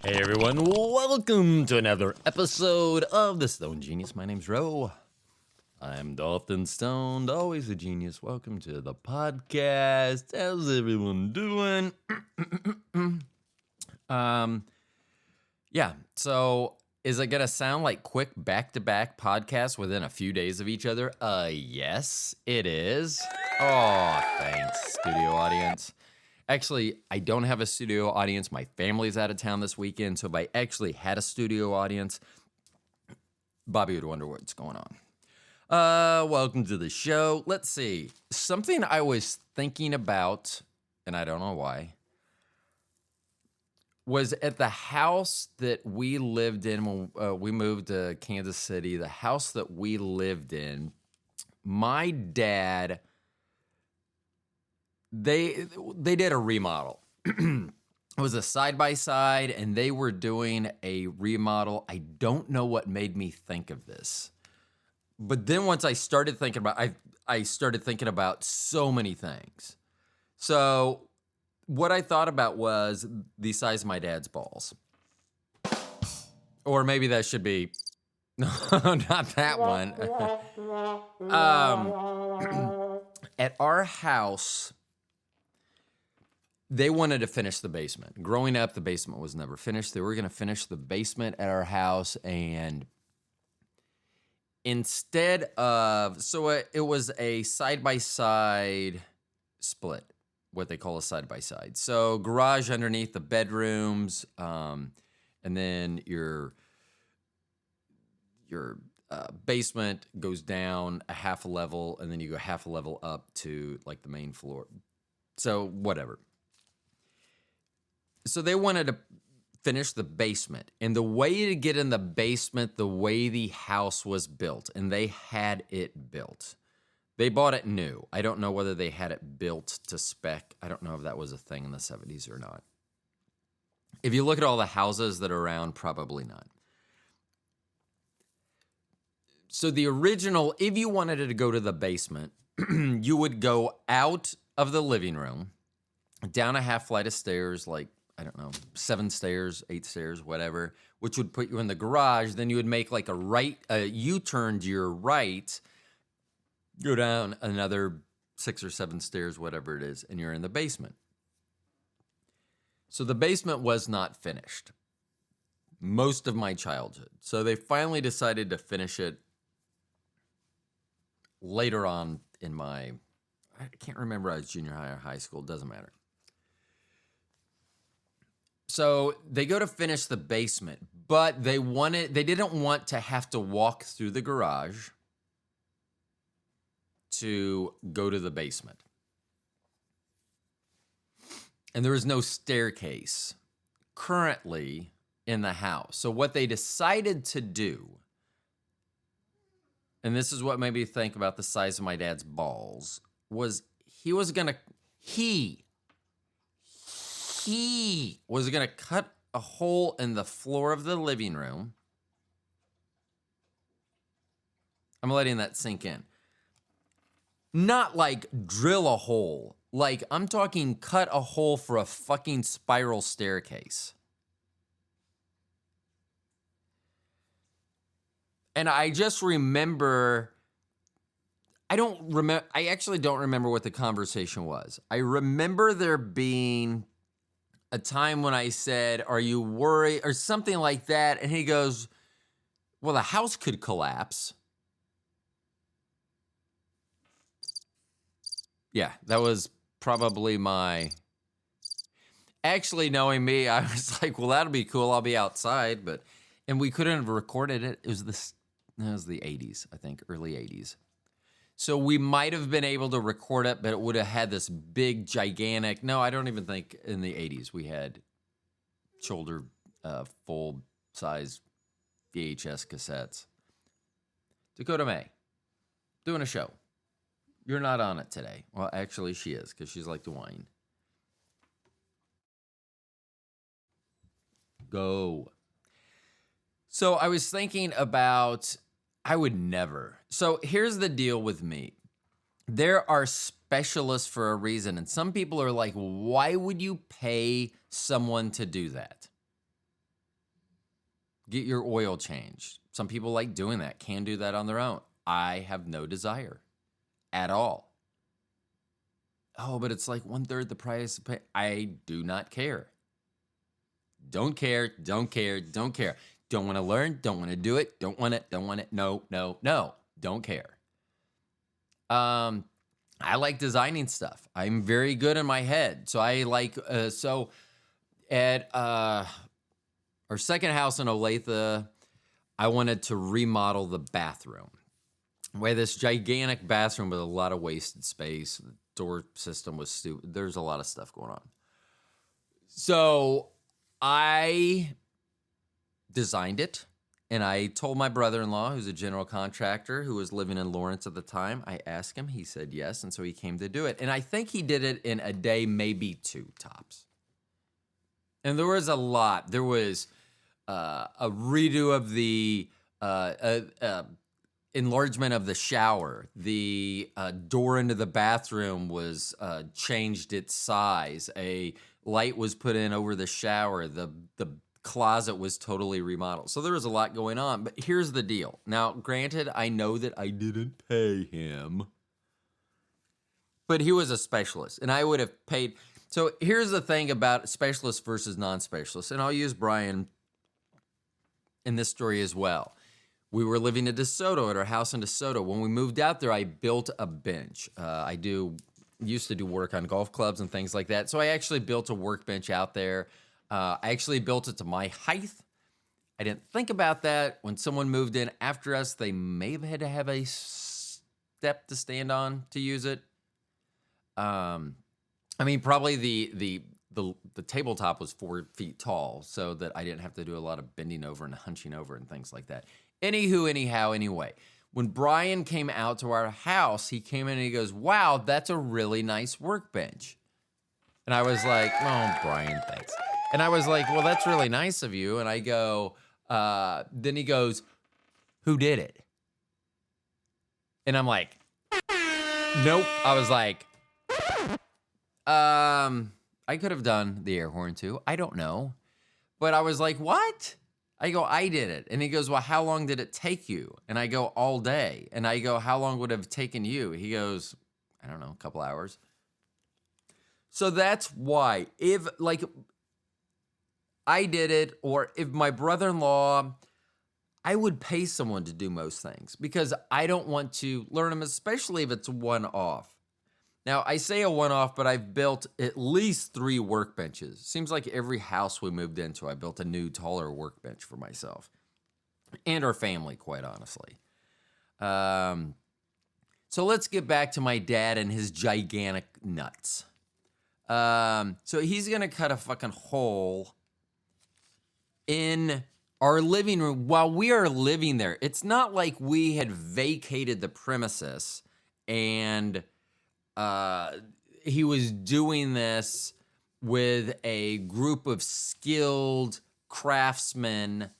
Hey everyone, welcome to another episode of The Stone Genius. My name's Ro. I'm Dalton Stoned, always a genius. Welcome to the podcast. How's everyone doing? So is it gonna sound like quick back-to-back podcasts within a few days of each other? Yes, it is. Oh, thanks, studio audience. Actually, I don't have a studio audience. My family's out of town this weekend, so if I actually had a studio audience, Bobby would wonder what's going on. Welcome to the show. Let's see. Something I was thinking about, and I don't know why, was at the house that we lived in when we moved to Kansas City, the house that we lived in, my dad, they did a remodel. It was a side-by-side, and they were doing a remodel. I don't know what made me think of this. But then once I started thinking about I started thinking about so many things. So what I thought about was the size of my dad's balls. Or maybe that should be not that one. At our house, they wanted to finish the basement. Growing up, the basement was never finished. They were going to finish the basement at our house, and instead of, it was a side-by-side split, what they call a side-by-side. So garage underneath the bedrooms, and then your basement goes down a half a level, and then you go half a level up to like the main floor. So whatever. So they wanted to finish the basement. And the way to get in the basement, the way the house was built, and they had it built. They bought it new. I don't know whether they had it built to spec. I don't know if that was a thing in the 70s or not. If you look at all the houses that are around, probably not. So the original, if you wanted to go to the basement, you would go out of the living room, down a half flight of stairs, like, I don't know, 7 stairs, 8 stairs, whatever, which would put you in the garage. Then you would make like a U-turn to your right, go down another 6 or 7 stairs, whatever it is, and you're in the basement. So the basement was not finished most of my childhood. So they finally decided to finish it later on in I can't remember, I was junior high or high school, doesn't matter. So they go to finish the basement, but they didn't want to have to walk through the garage to go to the basement. And there is no staircase currently in the house. So what they decided to do, and this is what made me think about the size of my dad's balls, was he was gonna cut a hole in the floor of the living room. I'm letting that sink in. Not like drill a hole. Like, I'm talking cut a hole for a fucking spiral staircase. And I just remember, I actually don't remember what the conversation was. I remember there being a time when I said, "Are you worried?" or something like that. And he goes, "Well, the house could collapse." Yeah, that was probably actually, knowing me, I was like, well, that'll be cool. I'll be outside. And we couldn't have recorded it. It was the 80s, I think, early 80s. So we might have been able to record it, but it would have had this big, gigantic. No, I don't even think in the 80s we had shoulder full-size VHS cassettes. Dakota May, doing a show. You're not on it today. Well, actually, she is, because she's like to whine. Go. So I was thinking about, I would never. So here's the deal with me. There are specialists for a reason. And some people are like, why would you pay someone to do that? get your oil changed. Some people like doing that, can do that on their own. I have no desire at all. Oh, but it's like 1/3 the price. I do not care. Don't care, don't care, don't care. Don't want to learn, don't want to do it, don't want it, don't want it. No, no, no, don't care. I like designing stuff. I'm very good in my head. So I like, at our second house in Olathe, I wanted to remodel the bathroom. We had this gigantic bathroom with a lot of wasted space. The door system was stupid. There's a lot of stuff going on. So I designed it, and I told my brother-in-law, who's a general contractor, who was living in Lawrence at the time. I asked him, he said yes, and so he came to do it. And I think he did it in a day, maybe 2 tops. And there was a lot. There was a redo of the enlargement of the shower. The door into the bathroom was changed its size. A light was put in over the shower. The closet was totally remodeled. So there was a lot going on. But here's the deal. Now, granted, I know that I didn't pay him, but he was a specialist, and I would have paid. So here's the thing about specialist versus non-specialist, and I'll use Brian in this story as well. We were living in DeSoto at our house in DeSoto. When we moved out there, I built a bench. I used to do work on golf clubs and things like that. So I actually built a workbench out there. I actually built it to my height. I didn't think about that. When someone moved in after us, they may have had to have a step to stand on to use it. I mean, probably the tabletop was 4 feet tall, so that I didn't have to do a lot of bending over and hunching over and things like that. Anyway, when Brian came out to our house, he came in and he goes, "Wow, that's a really nice workbench." And I was like, "Oh, Brian, thanks." And I was like, "Well, that's really nice of you." And I go, then he goes, "Who did it?" And I'm like, "Nope." I was like, I could have done the air horn too. I don't know. But I was like, "What?" I go, "I did it." And he goes, "Well, how long did it take you?" And I go, "All day." And I go, "How long would it have taken you?" He goes, "I don't know, a couple hours." So that's why, if like I did it, or if my brother-in-law, I would pay someone to do most things because I don't want to learn them, especially if it's one-off. Now, I say a one-off, but I've built at least 3 workbenches. Seems like every house we moved into, I built a new, taller workbench for myself and our family, quite honestly. So let's get back to my dad and his gigantic nuts. So he's going to cut a fucking hole in our living room while we are living there. It's not like we had vacated the premises and he was doing this with a group of skilled craftsmen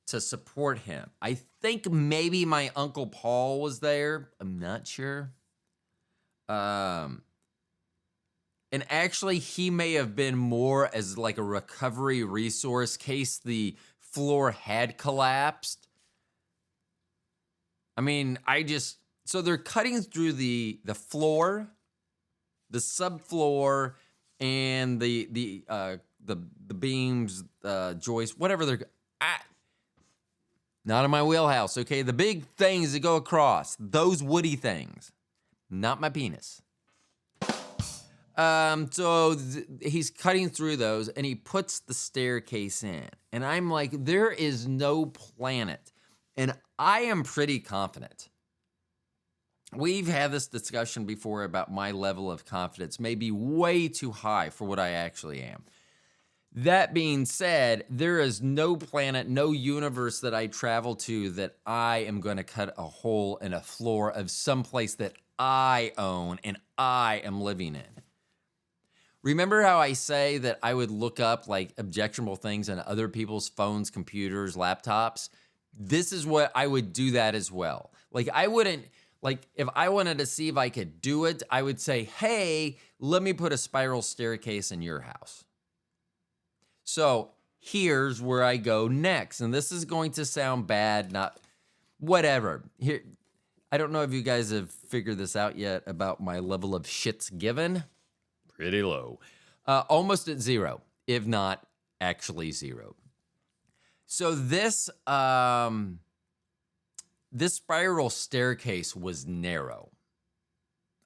to support him. I think maybe my Uncle Paul was there. I'm not sure. And actually, he may have been more as like a recovery resource case the floor had collapsed. I mean, so they're cutting through the floor, the subfloor, and the beams, joists, whatever they're. Not in my wheelhouse, okay? The big things that go across, those woody things, not my penis. So he's cutting through those, and he puts the staircase in, and I'm like, there is no planet, and I am pretty confident. We've had this discussion before about my level of confidence may be way too high for what I actually am. That being said, there is no planet, no universe that I travel to that I am going to cut a hole in a floor of some place that I own and I am living in. Remember how I say that I would look up like objectionable things on other people's phones, computers, laptops? This is what I would do that as well. Like I wouldn't, like if I wanted to see if I could do it, I would say, hey, let me put a spiral staircase in your house. So here's where I go next. And this is going to sound bad, not whatever. Here, I don't know if you guys have figured this out yet about my level of shits given. Pretty low. Almost at zero, if not actually zero. So this spiral staircase was narrow.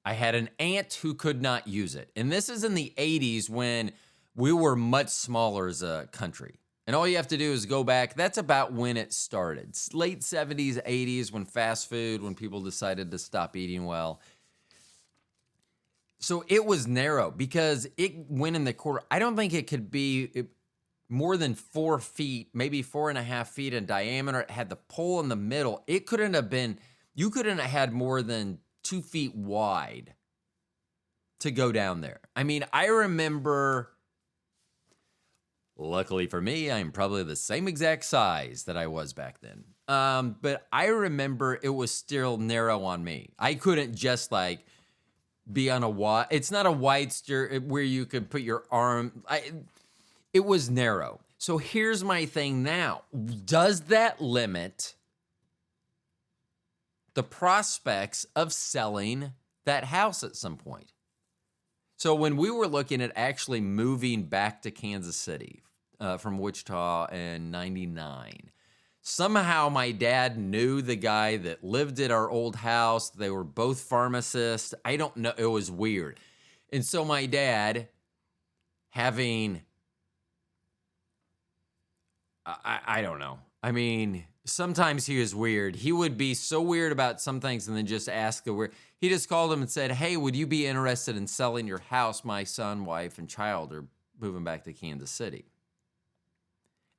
I had an aunt who could not use it. And this is in the 80s when we were much smaller as a country. And all you have to do is go back. That's about when it started. Late 70s, 80s, when fast food, when people decided to stop eating well. So it was narrow because it went in the corner. I don't think it could be more than 4 feet, maybe 4.5 feet in diameter. It had the pole in the middle. It couldn't have been, you couldn't have had more than 2 feet wide to go down there. I mean, I remember, luckily for me, I'm probably the same exact size that I was back then. But I remember it was still narrow on me. I couldn't just like be on a wide, it's not a wide stair where you could put your arm. It was narrow. So here's my thing now. Does that limit the prospects of selling that house at some point? So when we were looking at actually moving back to Kansas City from Wichita in 99, somehow my dad knew the guy that lived at our old house. They were both pharmacists. I don't know. It was weird. And so my dad, having, I don't know. I mean, sometimes he was weird. He would be so weird about some things and then just ask the weird. He just called him and said, "Hey, would you be interested in selling your house? My son, wife, and child are moving back to Kansas City."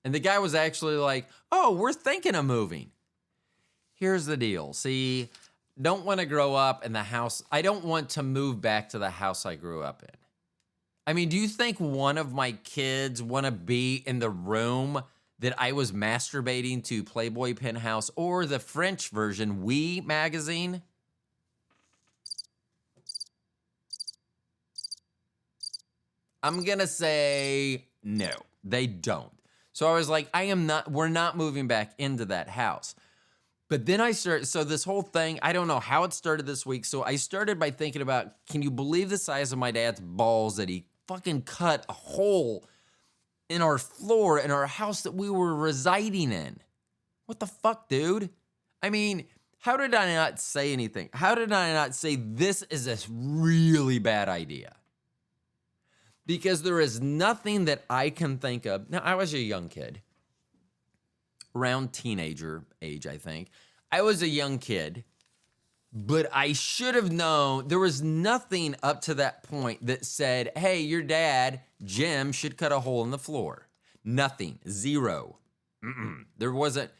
And the guy was actually like, "Oh, we're thinking of moving." Here's the deal. See, don't want to grow up in the house. I don't want to move back to the house I grew up in. I mean, do you think one of my kids want to be in the room that I was masturbating to Playboy Penthouse or the French version, Oui magazine? I'm going to say no, they don't. So I was like, we're not moving back into that house. But then so this whole thing, I don't know how it started this week. So I started by thinking about, can you believe the size of my dad's balls that he fucking cut a hole in our floor in our house that we were residing in? What the fuck, dude? I mean, how did I not say anything? How did I not say this is a really bad idea? Because there is nothing that I can think of. Now, I was a young kid, around teenager age, I think. I was a young kid, but I should have known. There was nothing up to that point that said, hey, your dad, Jim, should cut a hole in the floor. Nothing. Zero. There wasn't.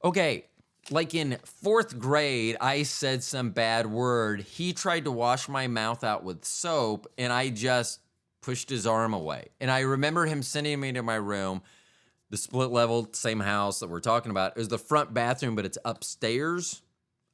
Okay, like in 4th grade, I said some bad word. He tried to wash my mouth out with soap, and I just pushed his arm away. And I remember him sending me to my room, the split level, same house that we're talking about. It was the front bathroom, but it's upstairs,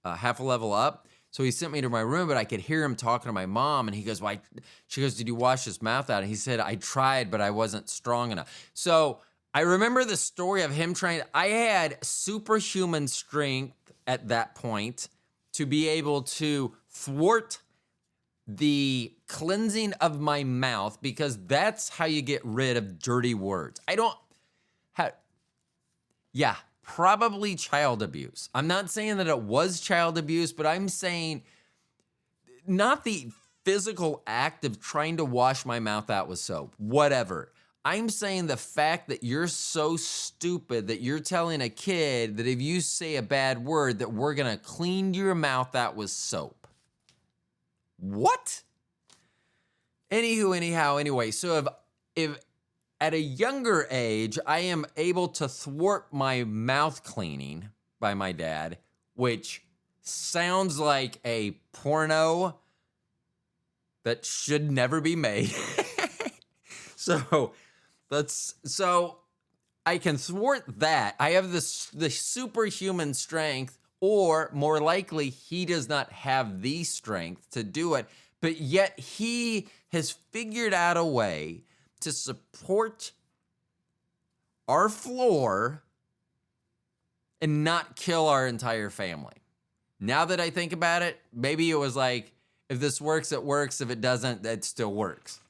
half a level up. So he sent me to my room, but I could hear him talking to my mom. And he goes, "Why?" She goes, "Did you wash his mouth out?" And he said, "I tried, but I wasn't strong enough." So I remember the story of him trying. I had superhuman strength at that point to be able to thwart the cleansing of my mouth, because that's how you get rid of dirty words. Probably child abuse. I'm not saying that it was child abuse, but I'm saying not the physical act of trying to wash my mouth out with soap, whatever. I'm saying the fact that you're so stupid that you're telling a kid that if you say a bad word that we're going to clean your mouth out with soap. What? Anyway, so if at a younger age, I am able to thwart my mouth cleaning by my dad, which sounds like a porno that should never be made. So I can thwart that. I have the superhuman strength, or more likely, he does not have the strength to do it, but yet he has figured out a way to support our floor and not kill our entire family. Now that I think about it, maybe it was like, if this works, it works. If it doesn't, it still works.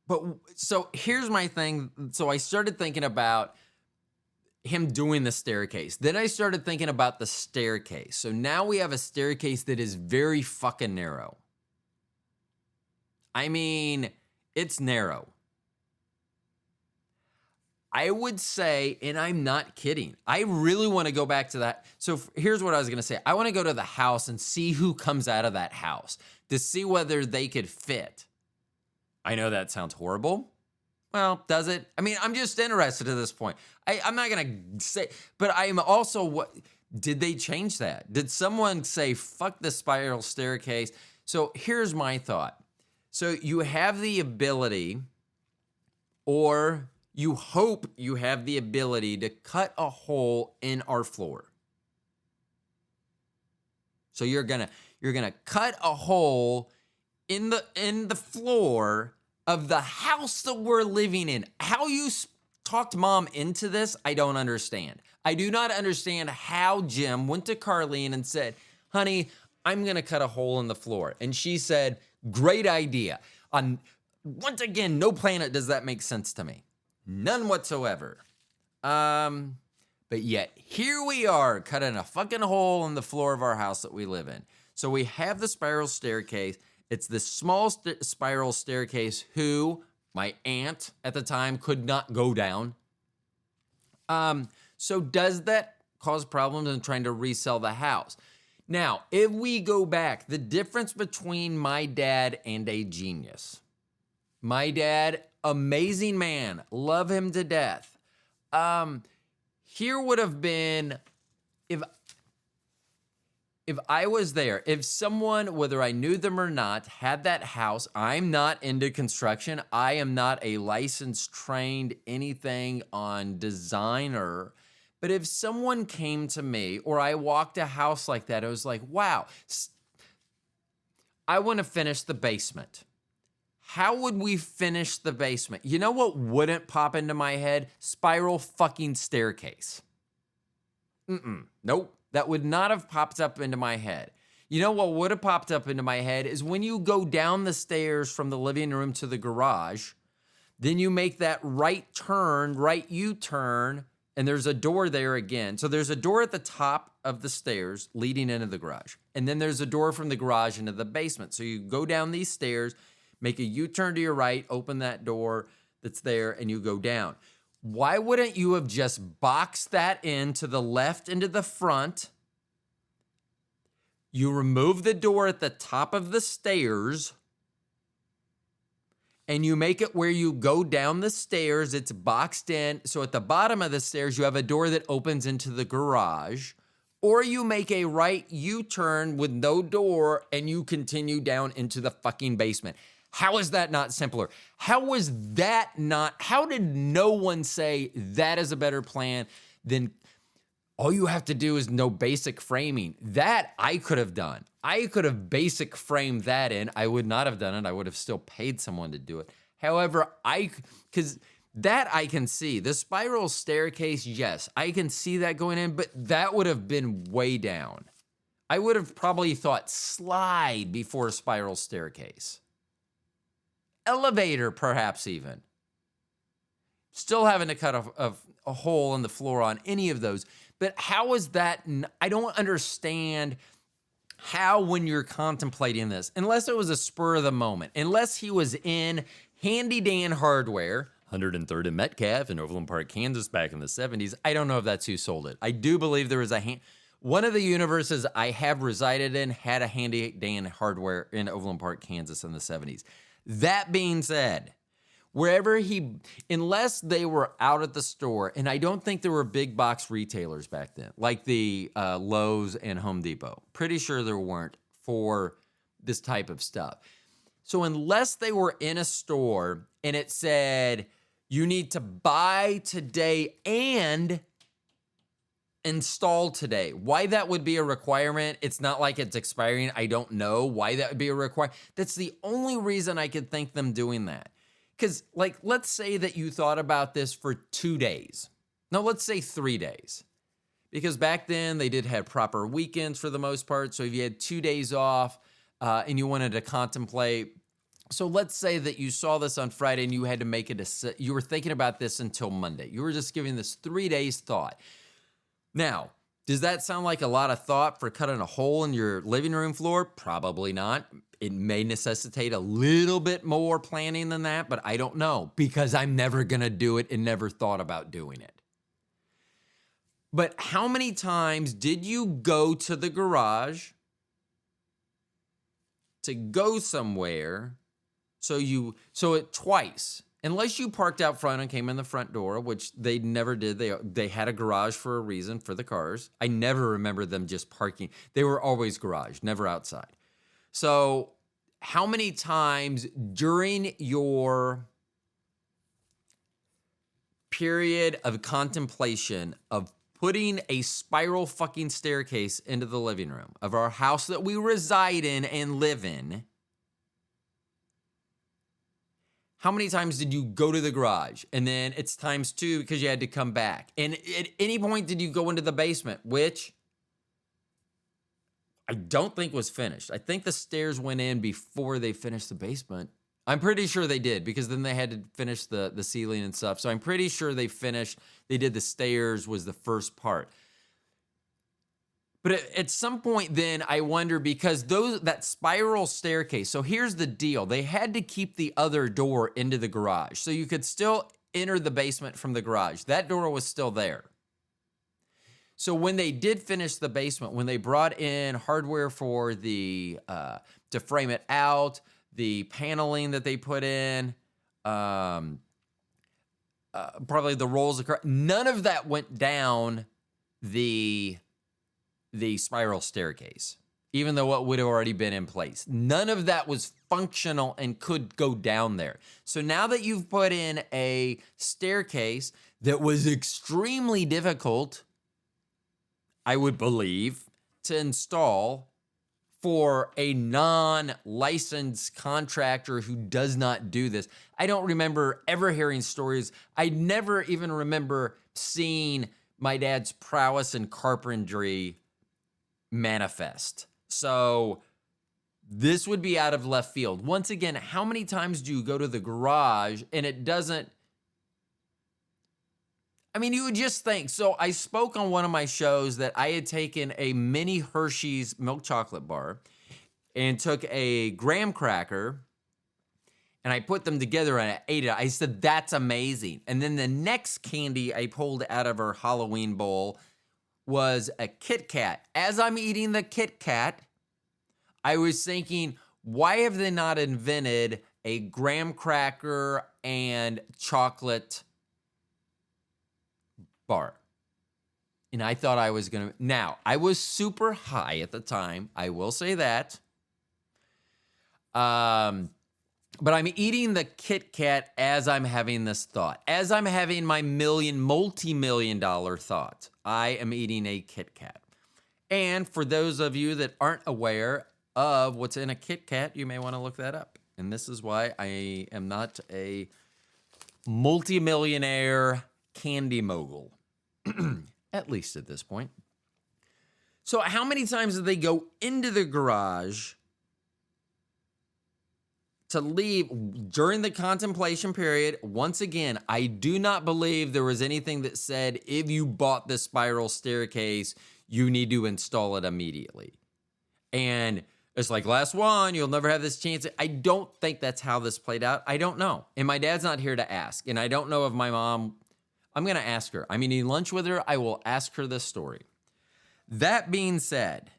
But so here's my thing. So I started thinking about him doing the staircase. Then I started thinking about the staircase. So now we have a staircase that is very fucking narrow. I mean, it's narrow. I would say, and I'm not kidding, I really want to go back to that. So here's what I was going to say. I want to go to the house and see who comes out of that house to see whether they could fit. I know that sounds horrible. Well, does it? I mean, I'm just interested at this point. I'm not going to say, but I am also, what did they change that? Did someone say, fuck the spiral staircase? So here's my thought. So you have the ability, or you hope you have the ability to cut a hole in our floor. So you're gonna cut a hole in the floor of the house that we're living in. How you talked mom into this, I don't understand. I do not understand how Jim went to Carlene and said, honey, I'm gonna cut a hole in the floor. And she said, great idea. Once again, no planet does that make sense to me. None whatsoever. But yet, here we are, cutting a fucking hole in the floor of our house that we live in. So we have the spiral staircase. It's this small spiral staircase who my aunt at the time could not go down. So does that cause problems in trying to resell the house? Now, if we go back, the difference between my dad and a genius. My dad, amazing man, love him to death. Here would have been, if I was there, if someone, whether I knew them or not, had that house. I'm not into construction. I am not a licensed, trained anything on designer. But if someone came to me, or I walked a house like that, I was like, wow, I want to finish the basement. How would we finish the basement? You know what wouldn't pop into my head? Spiral fucking staircase. Nope. That would not have popped up into my head. You know what would have popped up into my head is when you go down the stairs from the living room to the garage, then you make that right U-turn, and there's a door there again. So there's a door at the top of the stairs leading into the garage. And then there's a door from the garage into the basement. So you go down these stairs, make a U-turn to your right, open that door that's there, and you go down. Why wouldn't you have just boxed that in to the left and to the front? You remove the door at the top of the stairs, and you make it where you go down the stairs. It's boxed in. So at the bottom of the stairs, you have a door that opens into the garage. Or you make a right U-turn with no door, and you continue down into the fucking basement. How is that not simpler? How did no one say that is a better plan than all you have to do is know basic framing? That I could have done. I could have basic framed that in. I would not have done it. I would have still paid someone to do it. However, because that I can see. The spiral staircase, yes, I can see that going in, but that would have been way down. I would have probably thought slide before spiral staircase. Elevator, perhaps even. Still having to cut a hole in the floor on any of those. But how is that? I don't understand how, when you're contemplating this, unless it was a spur of the moment, unless he was in Handy Dan Hardware, 103rd and Metcalf in Overland Park, Kansas, back in the 70s. I don't know if that's who sold it. I do believe there was one of the universes I have resided in had a Handy Dan Hardware in Overland Park, Kansas in the 70s. That being said, unless they were out at the store, and I don't think there were big box retailers back then, like the Lowe's and Home Depot. Pretty sure there weren't for this type of stuff. So unless they were in a store and it said, you need to buy today and install today. Why that would be a requirement, it's not like it's expiring. I don't know why that would be a requirement. That's the only reason I could think them doing that. because, like, let's say that you thought about this for 2 days. No, let's say 3 days. Because back then they did have proper weekends for the most part. So if you had 2 days off and you wanted to contemplate, so let's say that you saw this on Friday and you had to make a decision. You were thinking about this until Monday. You were just giving this 3 days thought. Now, does that sound like a lot of thought for cutting a hole in your living room floor? Probably not. It may necessitate a little bit more planning than that, but I don't know because I'm never going to do it and never thought about doing it. But how many times did you go to the garage to go somewhere? So it twice, unless you parked out front and came in the front door, which they never did. They had a garage for a reason for the cars. I never remember them just parking. They were always garage, never outside. So how many times during your period of contemplation of putting a spiral fucking staircase into the living room of our house that we reside in and live in, how many times did you go to the garage? And then it's times 2 because you had to come back. And at any point did you go into the basement, which I don't think was finished. I think the stairs went in before they finished the basement. I'm pretty sure they did because then they had to finish the ceiling and stuff. So I'm pretty sure they did the stairs was the first part. But at some point then I wonder because that spiral staircase. So here's the deal. They had to keep the other door into the garage. So you could still enter the basement from the garage. That door was still there. So when they did finish the basement, when they brought in hardware for to frame it out, the paneling that they put in, probably the rolls of none of that went down the spiral staircase, even though it would have already been in place. None of that was functional and could go down there. So now that you've put in a staircase that was extremely difficult, I would believe, to install for a non-licensed contractor who does not do this. I don't remember ever hearing stories. I never even remember seeing my dad's prowess in carpentry manifest. So this would be out of left field. Once again, how many times do you go to the garage and it doesn't, I mean, you would just think. So I spoke on one of my shows that I had taken a mini Hershey's milk chocolate bar and took a graham cracker and I put them together and I ate it. I said, that's amazing. And then the next candy I pulled out of our Halloween bowl was a Kit Kat. As I'm eating the Kit Kat, I was thinking, why have they not invented a graham cracker and chocolate bar? And I thought I was going to. Now, I was super high at the time. I will say that. But I'm eating the Kit Kat as I'm having this thought. As I'm having my multi-million-dollar thought, I am eating a Kit Kat. And for those of you that aren't aware of what's in a Kit Kat, you may want to look that up. And this is why I am not a multi-millionaire candy mogul. At least at this point. So how many times did they go into the garage to leave during the contemplation period? Once again, I do not believe there was anything that said, if you bought the spiral staircase, you need to install it immediately. And it's like, last one, you'll never have this chance. I don't think that's how this played out. I don't know. And my dad's not here to ask. And I don't know if my mom, I'm going to ask her. I'm eating lunch with her. I will ask her this story. That being said,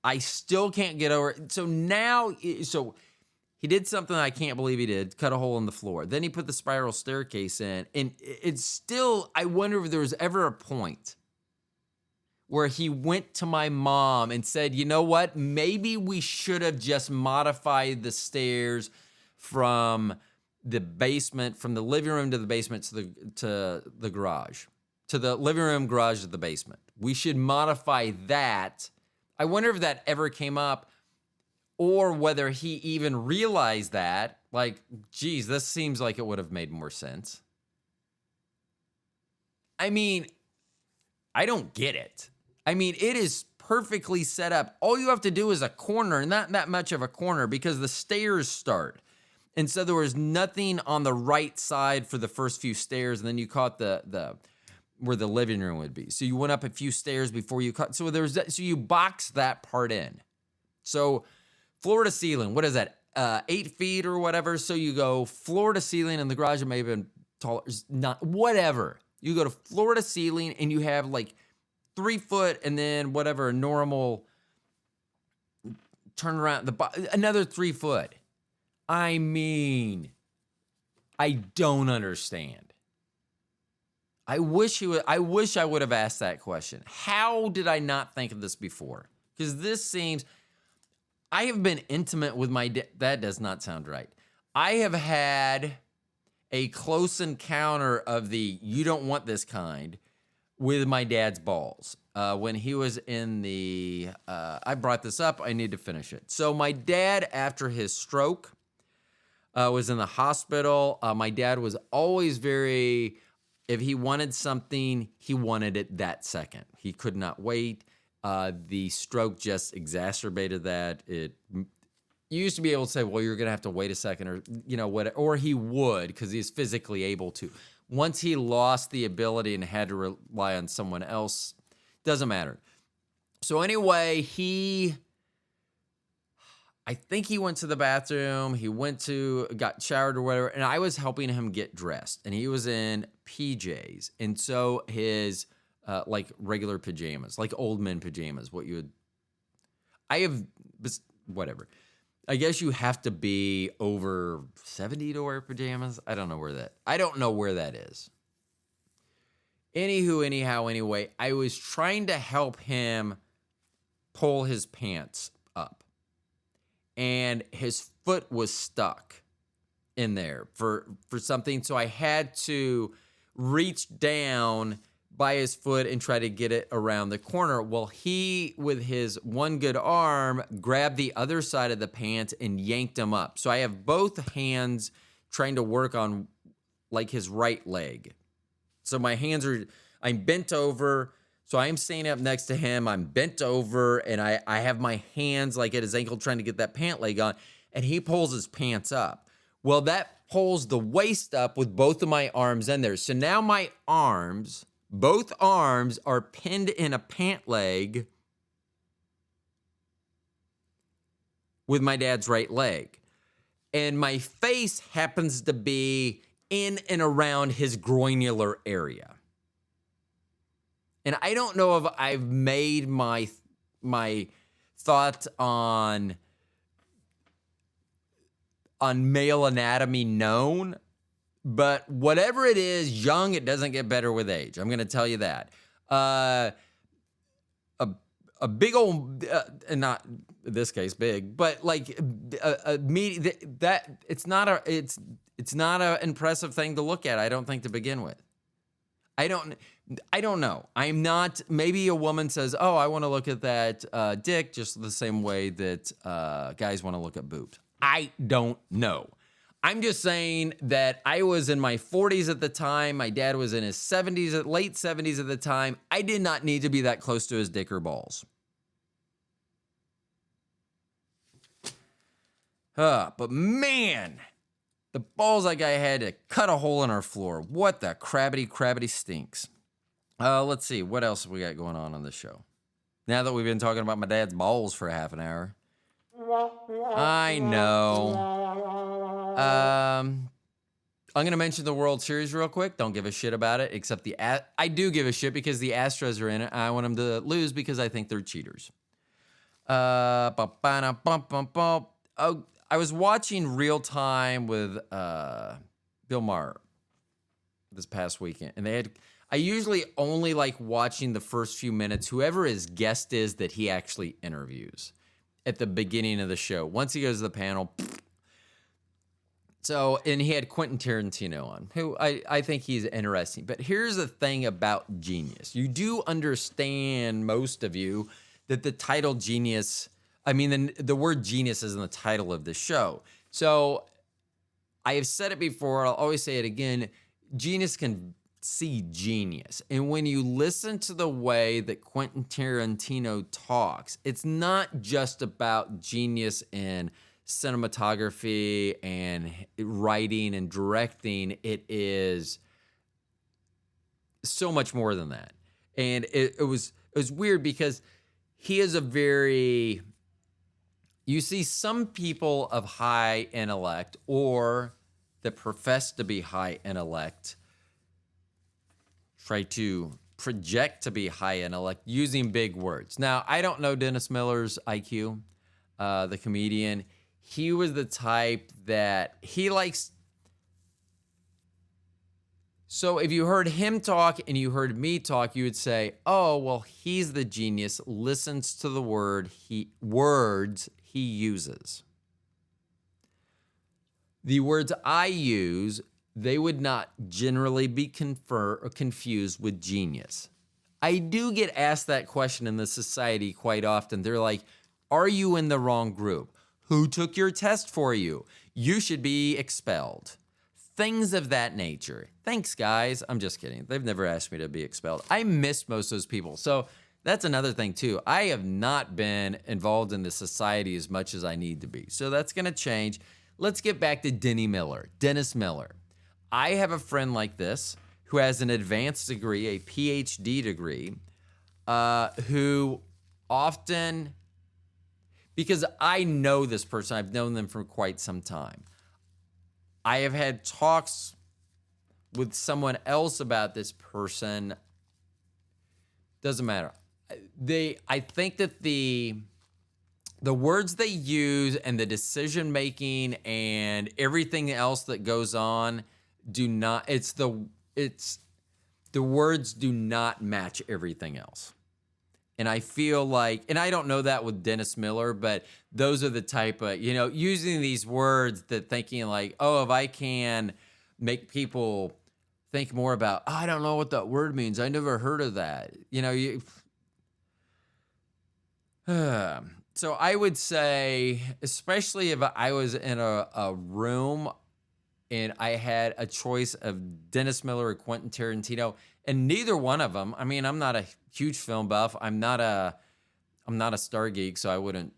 I still can't get over it. So now, he did something I can't believe he did, cut a hole in the floor. Then he put the spiral staircase in. And it's still, I wonder if there was ever a point where he went to my mom and said, you know what? Maybe we should have just modified the stairs from the basement, from the living room to the basement to the garage, to the living room garage to the basement. We should modify that. I wonder if that ever came up. or whether he even realized that, like, geez, this seems like it would have made more sense. I mean, I don't get it. I mean, it is perfectly set up. All you have to do is a corner, not that much of a corner, because the stairs start. And so there was nothing on the right side for the first few stairs, and then you caught the where the living room would be. So you went up a few stairs before you caught. So so you boxed that part in. So floor to ceiling, what is that? 8 feet or whatever. So you go floor to ceiling, and the garage may have been taller, not whatever. You go to floor to ceiling, and you have like 3 foot, and then whatever a normal turn around another 3 foot. I mean, I don't understand. I wish I would have asked that question. How did I not think of this before? Because this seems, I have been intimate with my dad. That does not sound right. I have had a close encounter of the you don't want this kind with my dad's balls. When he was in the, I brought this up, I need to finish it. So my dad, after his stroke, was in the hospital. My dad was always if he wanted something, he wanted it that second. He could not wait. The stroke just exacerbated that. You used to be able to say, well, you're going to have to wait a second, or, what, or he would, because he's physically able to. Once he lost the ability and had to rely on someone else, doesn't matter. So anyway, I think he went to the bathroom. He got showered or whatever, and I was helping him get dressed, and he was in PJs. And so his, like regular pajamas, like old men pajamas, whatever. I guess you have to be over 70 to wear pajamas. I don't know where that is. Anyway, I was trying to help him pull his pants up, and his foot was stuck in there for something. So I had to reach down by his foot and try to get it around the corner. Well, he, with his one good arm, grabbed the other side of the pants and yanked him up. So I have both hands trying to work on like his right leg. So my hands I'm bent over. So I'm standing up next to him. I'm bent over, and I have my hands like at his ankle trying to get that pant leg on, and he pulls his pants up. Well, that pulls the waist up with both of my arms in there. So now my both arms are pinned in a pant leg with my dad's right leg. And my face happens to be in and around his groinular area. And I don't know if I've made my thought on male anatomy known, but whatever it is, young, it doesn't get better with age. I'm going to tell you that. A big old, and not in this case big, but like a that it's not a impressive thing to look at. I don't think, to begin with. I don't know. I'm not. Maybe a woman says, "Oh, I want to look at that dick," just the same way that guys want to look at boobs. I don't know. I'm just saying that I was in my 40s at the time. My dad was in his 70s, late 70s at the time. I did not need to be that close to his dick or balls. But man, the balls that guy had to cut a hole in our floor. What the crabbity stinks. Let's see. What else have we got going on this show? Now that we've been talking about my dad's balls for half an hour. I know. I'm going to mention the World Series real quick. Don't give a shit about it, except I do give a shit because the Astros are in it. I want them to lose because I think they're cheaters. I was watching Real Time with Bill Maher this past weekend, and I usually only like watching the first few minutes, whoever his guest is that he actually interviews at the beginning of the show. Once he goes to the panel. So, and he had Quentin Tarantino on, who I think he's interesting. But here's the thing about genius. You do understand, most of you, that the title genius I mean, the word genius is in the title of the show. So I have said it before, I'll always say it again. Genius can see genius. And when you listen to the way that Quentin Tarantino talks, it's not just about genius in cinematography and writing and directing. It is so much more than that. And it was weird because he is a very, you see some people of high intellect or that profess to be high intellect try to project to be high intellect using big words. Now, I don't know Dennis Miller's IQ, the comedian. He was the type that he likes. So if you heard him talk and you heard me talk, you would say, oh, well, he's the genius, listens to the words he uses. The words I use, they would not generally be confused with genius. I do get asked that question in the society quite often. They're like, are you in the wrong group? Who took your test for you? You should be expelled. Things of that nature. Thanks, guys. I'm just kidding. They've never asked me to be expelled. I miss most of those people. So that's another thing, too. I have not been involved in the society as much as I need to be. So that's going to change. Let's get back to Dennis Miller. I have a friend like this who has an advanced degree, a PhD degree, who often, because I know this person, I've known them for quite some time. I have had talks with someone else about this person. Doesn't matter. I think that the words they use and the decision making and everything else that goes on do not. The words do not match everything else. And I feel like, and I don't know that with Dennis Miller, but those are the type of, using these words that thinking like, oh, if I can make people think more about, I don't know what that word means. I never heard of that. So I would say, especially if I was in a room and I had a choice of Dennis Miller or Quentin Tarantino, and neither one of them, I mean, I'm not a huge film buff. I'm not a star geek, so I wouldn't.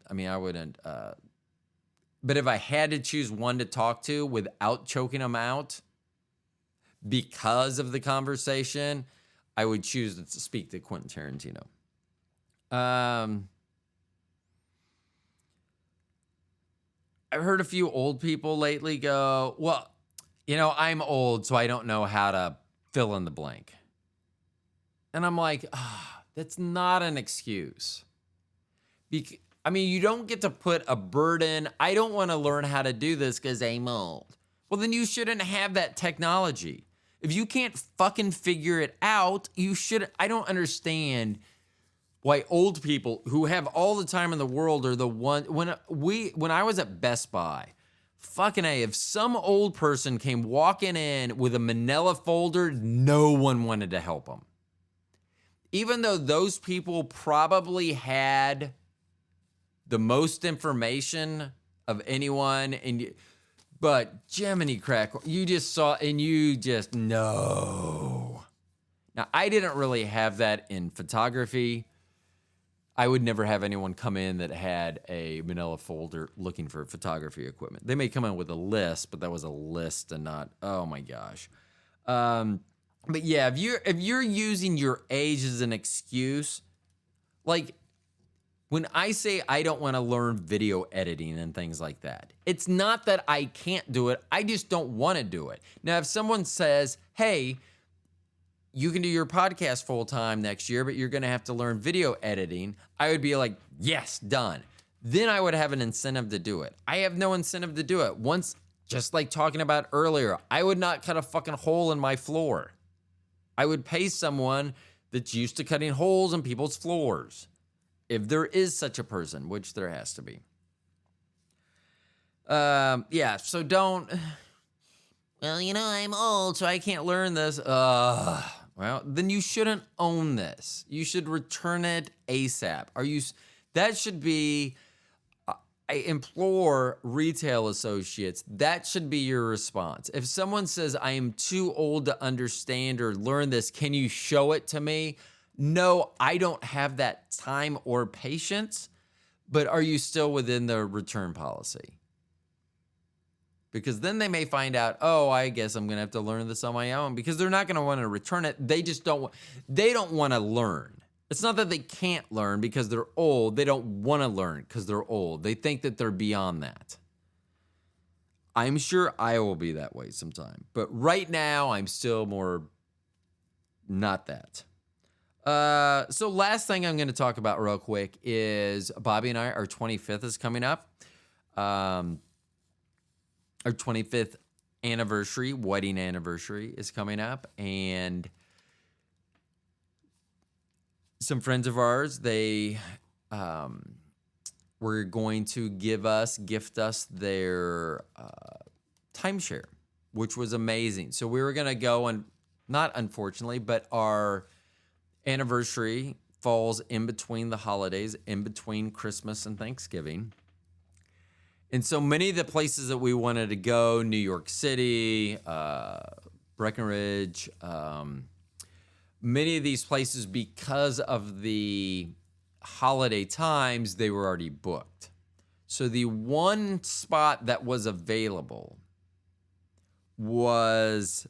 But if I had to choose one to talk to without choking them out because of the conversation, I would choose to speak to Quentin Tarantino. I've heard a few old people lately go, well, I'm old, so I don't know how to fill in the blank. And I'm like, that's not an excuse. You don't get to put a burden. I don't want to learn how to do this because I'm old. Well, then you shouldn't have that technology. If you can't fucking figure it out, you shouldn't. I don't understand why old people who have all the time in the world are the one. When I was at Best Buy, fucking A, if some old person came walking in with a manila folder, no one wanted to help them. Even though those people probably had the most information of anyone, but Jiminy Crack, you just saw, and you just know. Now, I didn't really have that in photography. I would never have anyone come in that had a manila folder looking for photography equipment. They may come in with a list, but that was a list and not, oh my gosh. But yeah, if you're using your age as an excuse, like when I say I don't want to learn video editing and things like that, it's not that I can't do it. I just don't want to do it. Now, if someone says, hey, you can do your podcast full time next year, but you're going to have to learn video editing, I would be like, yes, done. Then I would have an incentive to do it. I have no incentive to do it. Once, just like talking about earlier, I would not cut a fucking hole in my floor. I would pay someone that's used to cutting holes in people's floors. If there is such a person, which there has to be. So don't, well, I'm old, so I can't learn this. Well, then you shouldn't own this. You should return it ASAP. That should be I implore retail associates, that should be your response. If someone says, I am too old to understand or learn this, can you show it to me? No, I don't have that time or patience, but are you still within the return policy? Because then they may find out, oh, I guess I'm going to have to learn this on my own, because they're not going to want to return it. They just don't want to learn. It's not that they can't learn because they're old. They don't want to learn because they're old. They think that they're beyond that. I'm sure I will be that way sometime. But right now, I'm still more not that. So last thing I'm going to talk about real quick is Bobby and I, our 25th is coming up. Our 25th anniversary, wedding anniversary is coming up. And some friends of ours, they were going to gift us their timeshare, which was amazing. So we were going to go, and not unfortunately, but our anniversary falls in between the holidays, in between Christmas and Thanksgiving. And so many of the places that we wanted to go, New York City, Breckenridge, many of these places, because of the holiday times, they were already booked. So the one spot that was available was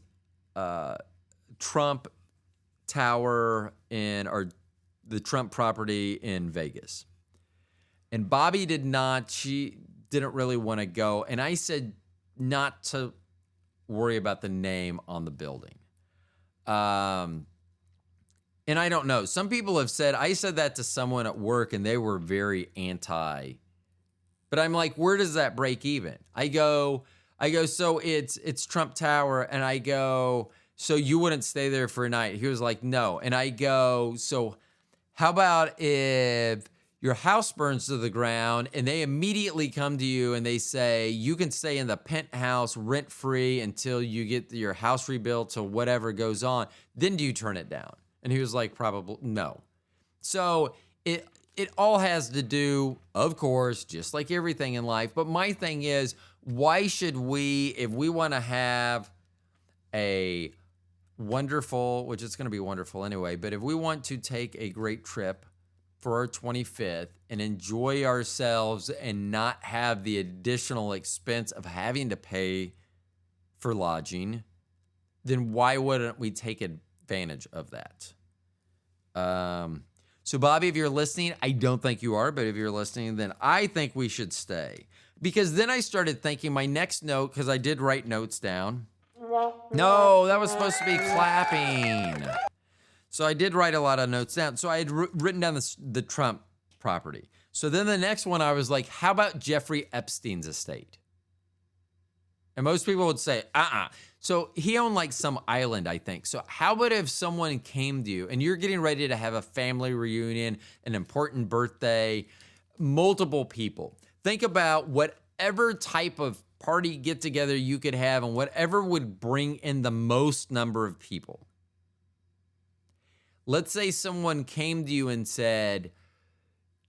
Trump Tower the Trump property in Vegas. And Bobby she didn't really want to go. And I said not to worry about the name on the building. And I don't know. Some people have said, I said that to someone at work and they were very anti. But I'm like, where does that break even? I go, so it's Trump Tower. And I go, so you wouldn't stay there for a night? He was like, no. And I go, so how about if your house burns to the ground and they immediately come to you and they say, you can stay in the penthouse rent-free until you get your house rebuilt or whatever goes on, then do you turn it down? And he was like, probably no. So it all has to do, of course, just like everything in life. But my thing is, why should we, if we want to have a wonderful, which it's going to be wonderful anyway, but if we want to take a great trip for our 25th and enjoy ourselves and not have the additional expense of having to pay for lodging, then why wouldn't we take advantage of that? So Bobby, if you're listening, I don't think you are, but if you're listening, then I think we should stay. Because then I started thinking my next note, because I did write notes down. No, that was supposed to be clapping. So I did write a lot of notes down. So I had written down the Trump property. So then the next one, I was like, how about Jeffrey Epstein's estate? And most people would say, So he owned like some island, I think. So how about if someone came to you and you're getting ready to have a family reunion, an important birthday, multiple people. Think about whatever type of party get together you could have and whatever would bring in the most number of people. Let's say someone came to you and said,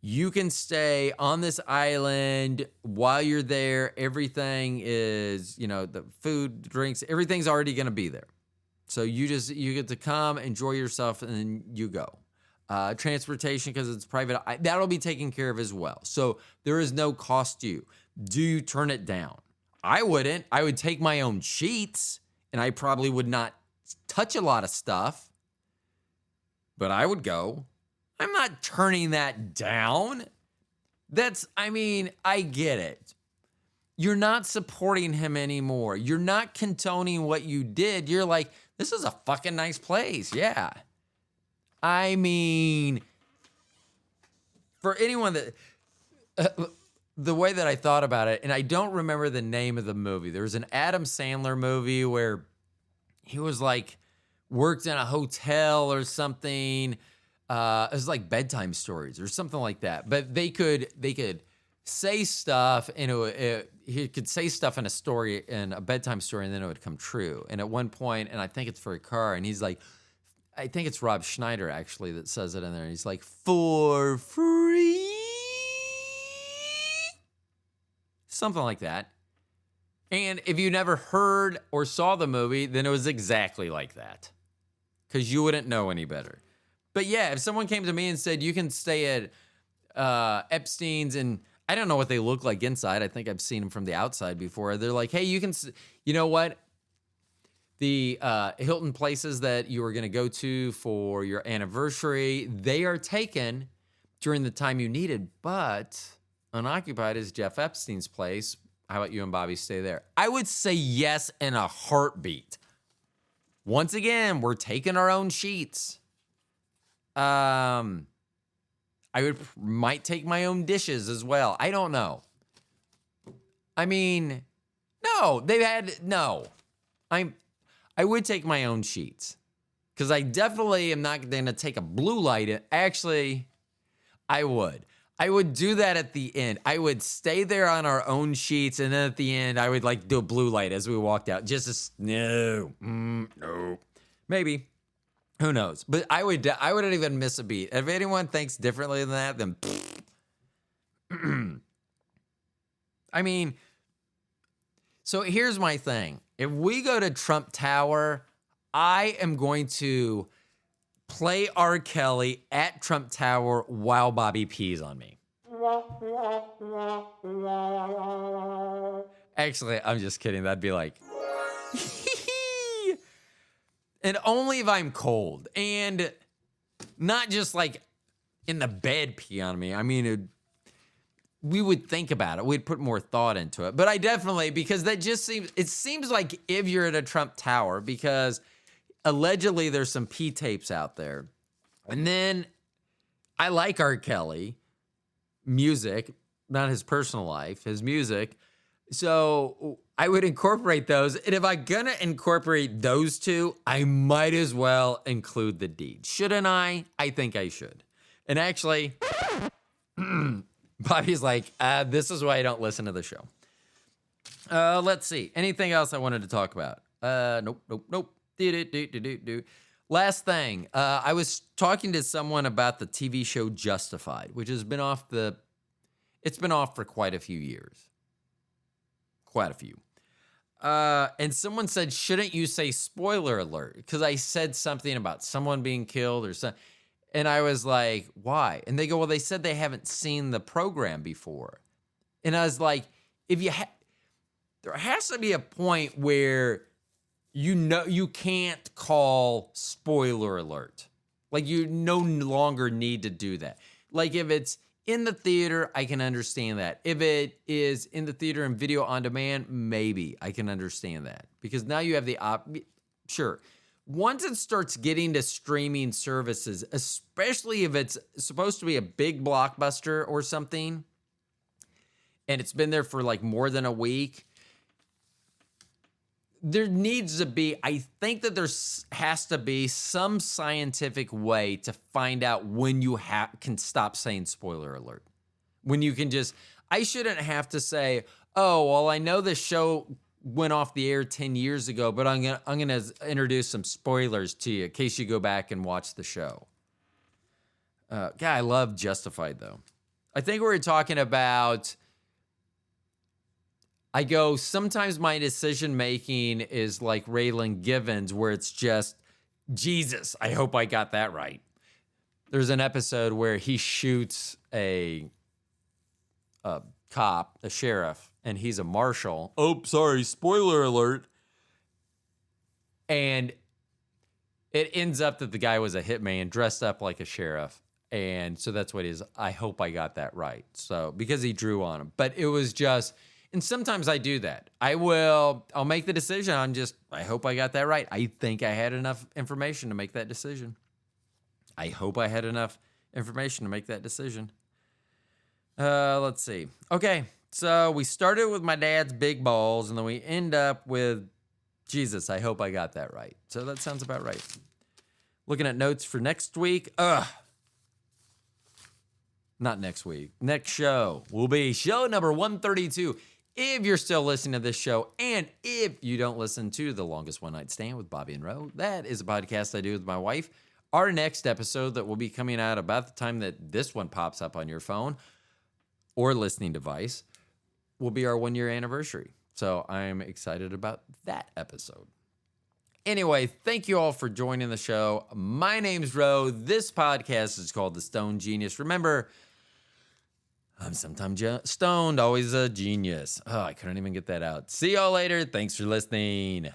you can stay on this island while you're there. Everything is, the food, drinks, everything's already going to be there. So you get to come, enjoy yourself, and then you go. Transportation, because it's private, that'll be taken care of as well. So there is no cost to you. Do you turn it down? I wouldn't. I would take my own sheets, and I probably would not touch a lot of stuff, but I would go. I'm not turning that down. I get it. You're not supporting him anymore. You're not condoning what you did. You're like, this is a fucking nice place. Yeah. For anyone that, the way that I thought about it, and I don't remember the name of the movie. There was an Adam Sandler movie where he was like, worked in a hotel or something. It was like bedtime stories or something like that. But they could say stuff, and he could say stuff in a bedtime story, and then it would come true. And at one point, and I think it's for a car, and he's like, I think it's Rob Schneider actually that says it in there. And he's like, for free. something like that. And if you never heard or saw the movie, then it was exactly like that, because you wouldn't know any better. But yeah, if someone came to me and said, you can stay at Epstein's, and I don't know what they look like inside. I think I've seen them from the outside before. They're like, hey, you know what? The Hilton places that you were going to go to for your anniversary, they are taken during the time you needed, but unoccupied is Jeff Epstein's place. How about you and Bobby stay there? I would say yes in a heartbeat. Once again, we're taking our own sheets. I might take my own dishes as well. I don't know. I mean, no, I would take my own sheets, because I definitely am not going to take a blue light. Actually, I would. I would do that at the end. I would stay there on our own sheets, and then at the end, I would like do a blue light as we walked out. No. Maybe. Who knows? But I wouldn't even miss a beat. If anyone thinks differently than that, then I mean, so here's my thing. If we go to Trump Tower, I am going to play R. Kelly at Trump Tower while Bobby pees on me. Actually, I'm just kidding. That'd be like, and only if I'm cold, and not just like in the bed pee on me. I mean, we would think about it. We'd put more thought into it. But I definitely, because it seems like if you're at a Trump Tower, because allegedly there's some P tapes out there. And then I like R. Kelly music, not his personal life, his music. So I would incorporate those. And if I'm going to incorporate those two, I might as well include the deed. Shouldn't I? I think I should. And actually, Bobby's like, this is why I don't listen to the show. Let's see. Anything else I wanted to talk about? Nope. Last thing. I was talking to someone about the TV show Justified, which has been it's been off for quite a few years. Quite a few. And someone said, shouldn't you say spoiler alert? Because I said something about someone being killed or something. And I was like, why? And they go, well, they said they haven't seen the program before. And I was like, there has to be a point where you can't call spoiler alert. Like, you no longer need to do that. Like, if it's in the theater, I can understand that. If it is in the theater and video on demand, maybe I can understand that. Because now you have sure. Once it starts getting to streaming services, especially if it's supposed to be a big blockbuster or something, and it's been there for like more than a week, there needs to be, I think that there has to be some scientific way to find out when you can stop saying spoiler alert. When you can I shouldn't have to say, oh, well, I know this show went off the air 10 years ago, but I'm gonna introduce some spoilers to you in case you go back and watch the show. God, I love Justified, though. I think we were talking about, sometimes my decision-making is like Raylan Givens, where it's just, Jesus, I hope I got that right. There's an episode where he shoots a cop, a sheriff, and he's a marshal. Oh, sorry, spoiler alert. And it ends up that the guy was a hitman dressed up like a sheriff. And so that's what it is. I hope I got that right. So, because he drew on him. But it was just, and sometimes I do that. I'll make the decision. I hope I got that right. I think I had enough information to make that decision. I hope I had enough information to make that decision. Let's see. Okay. So we started with my dad's big balls, and then we end up with Jesus. I hope I got that right. So that sounds about right. Looking at notes for next week. Not next week. Next show will be show number 132. If you're still listening to this show, and if you don't listen to The Longest One Night Stand with Bobby and Ro, that is a podcast I do with my wife. Our next episode that will be coming out about the time that this one pops up on your phone or listening device will be our 1 year anniversary. So I'm excited about that episode. Anyway, thank you all for joining the show. My name's Ro. This podcast is called The Stone Genius. Remember, I'm sometimes stoned, always a genius. Oh, I couldn't even get that out. See y'all later. Thanks for listening.